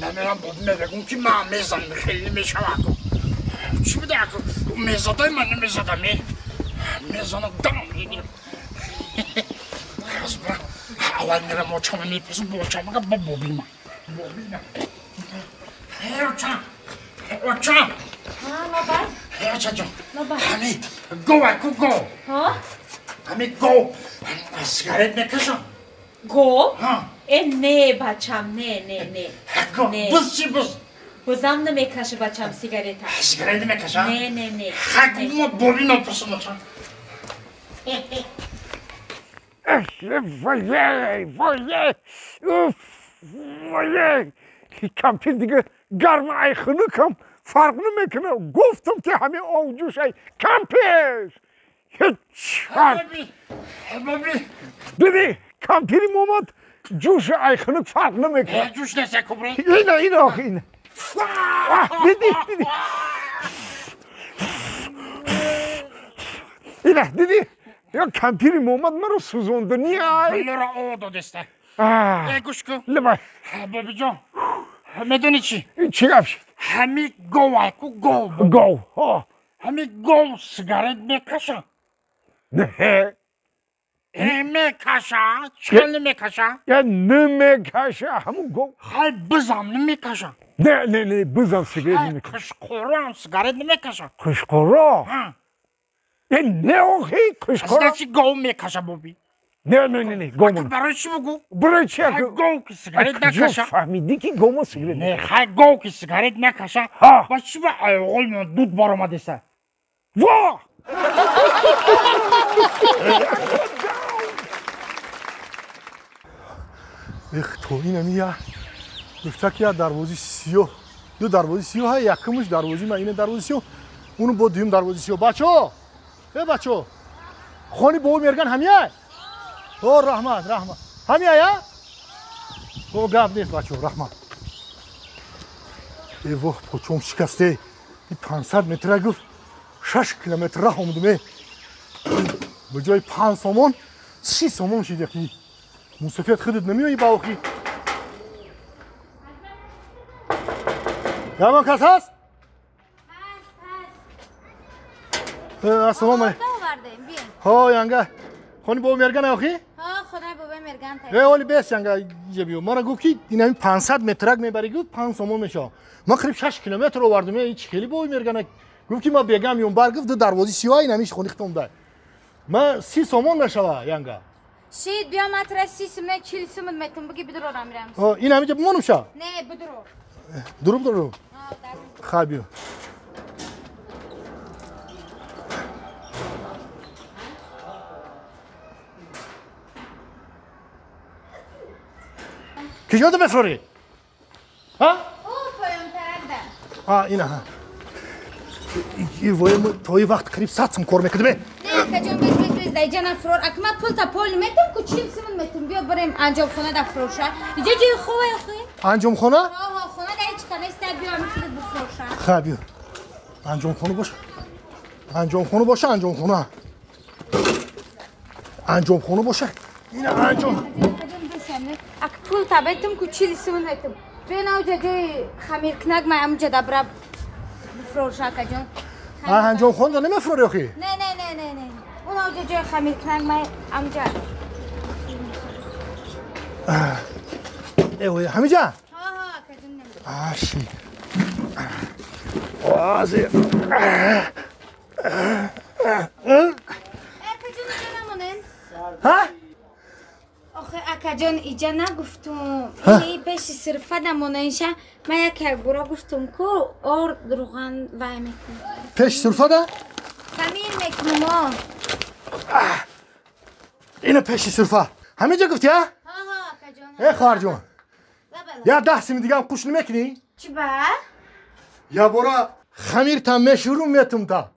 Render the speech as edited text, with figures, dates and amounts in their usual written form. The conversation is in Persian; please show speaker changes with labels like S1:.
S1: نمیرم بود میگم که من میزم خیلی میشوم چی بوده اکو میزدای من نمیزدم میزنم دم میگیرم از برا اول میرم موچم میپسم موچم با بوبیما اوچم
S2: بابا
S1: اوچم جان
S2: بابا
S1: همی گو اکو گو
S2: ها
S1: همی گو سیگارت میکشم
S2: گو
S1: ها
S2: نه بچم نه
S1: گو بز چی بز
S2: بازم نمیکشه بچم سیگارت
S1: سیگارت نمیکشم
S2: نه
S1: خاک ما بوبیما پسم اوچم
S3: وای اوف وای کمپین دیگه گرم ایخنه کم فرق نمیکنه گفتم که همین آوجوش ای کمپیش هیچ فرق دیدی کمپیری مومد جوش ایخنه فرق نمیکنه
S1: جوش نسه کبری
S3: اینه آخه اینه دیدی اینه دیدی یا کمپیری مومد مرا سوزونده نیای
S1: بلورا او دادسته گوش کن
S3: لبای
S1: بابی جان میدونی چی؟
S3: چی گفت؟
S1: همی گو اکو
S3: گو ها
S1: همی گو سیگارت میکشه
S3: نه
S1: میکشه چل میکشه
S3: یا نمیکشه همون گو
S1: های بزم نمیکشه
S3: نه بزن سیگارت
S1: های
S3: نمیکشه
S1: کشخورا هم سیگارت نمیکشه
S3: کشخورا
S1: ها
S3: نه آخی کشخورا
S1: از چی گو میکشه بابی
S3: نه گومون
S1: برای چی بگو؟
S3: برای چی
S1: های گو که سیگارت نکشه
S3: فهمیدی که گومون سیگارت
S1: نه های گو که سیگارت نکشه با چی با ایغول من دود بار آمده سه
S3: وا
S4: تو اینم یه گفته که دروازه 30 دو دروازه 30 های یکمش دروازه من اینه دروازه 30 اونو با دوم دروازه 30 بچو بچو خونی بو مرگن همیه او رحمت همیه یا او گاب نیست بچو رحمت ایوه پوچوم شکسته این 500 متر گفت 6 کیلومتر راه اومدم به جای 5 سومون 30 سومون شده که موسفیت خودت نمیایی باوخی یا من کس هست؟ هست ماما ها ینگه خونی بابا مرگن اوخی؟
S5: ها خونی بابا مرگن تا
S4: اولی بیس ینگه جبیو ما را گفت که این همین 500 مترک میبری گفت 5 سومون میشه ما قریب 6 کیلومتر آوردم هیچ خیلی بابا مرگن گفت که ما بگم یون بر گفت دروازه 30 این همیش خونی ختم ده ما 30 سومون میشه ینگه
S5: شید بیا متر 30 سومون 40 سومون میتونم بگی بدرو را میرم
S4: این همینجا بمونم شه
S5: نه بدرو
S4: درو خابیو کجا بفروری؟ ها؟
S5: او پایم ترنده
S4: اینه ها این وای توی وقت قریب 100 سم کار میکرده
S5: نه کجا بیس دیجا فرور اکما پول تا پول میتونم کو 40 سومون میتونم بیا بریم انجام خونه دا فروشه اینجا جای خوبه اخوی
S4: انجام خونه؟
S5: ها خونه دا هیچ کنه است بیا میتونم بفروشه
S4: خابیو انجام خونه باشه انجام خونه باشه اینه انجام
S5: اک پول تا بیتم کو 40 سومون میتونم بیا جای خمیر کنگ ما امجا دا برا بفروشه کجا
S4: انجام خونه نمیفروری اخی
S5: نه اون جای خمیر کنگ ما امجا
S4: ایوه همیجا
S5: ها کجا
S4: آشی وازی ها؟
S5: آخه اکا جان ایجا نگفتم اینی پیش صرفه دموننشه من یک برا گفتم که اور روغن وای میکنم
S4: پیش صرفه ده؟
S5: خمیر میکنم ها
S4: اینو پیش صرفه همه جا گفتی ها؟
S5: ها اکا جان
S4: ای خوار جون یا 10 سیم دیگه هم قوش نمیکنی؟
S5: چی با؟
S4: یا برا خمیر تا میشورم میتم تا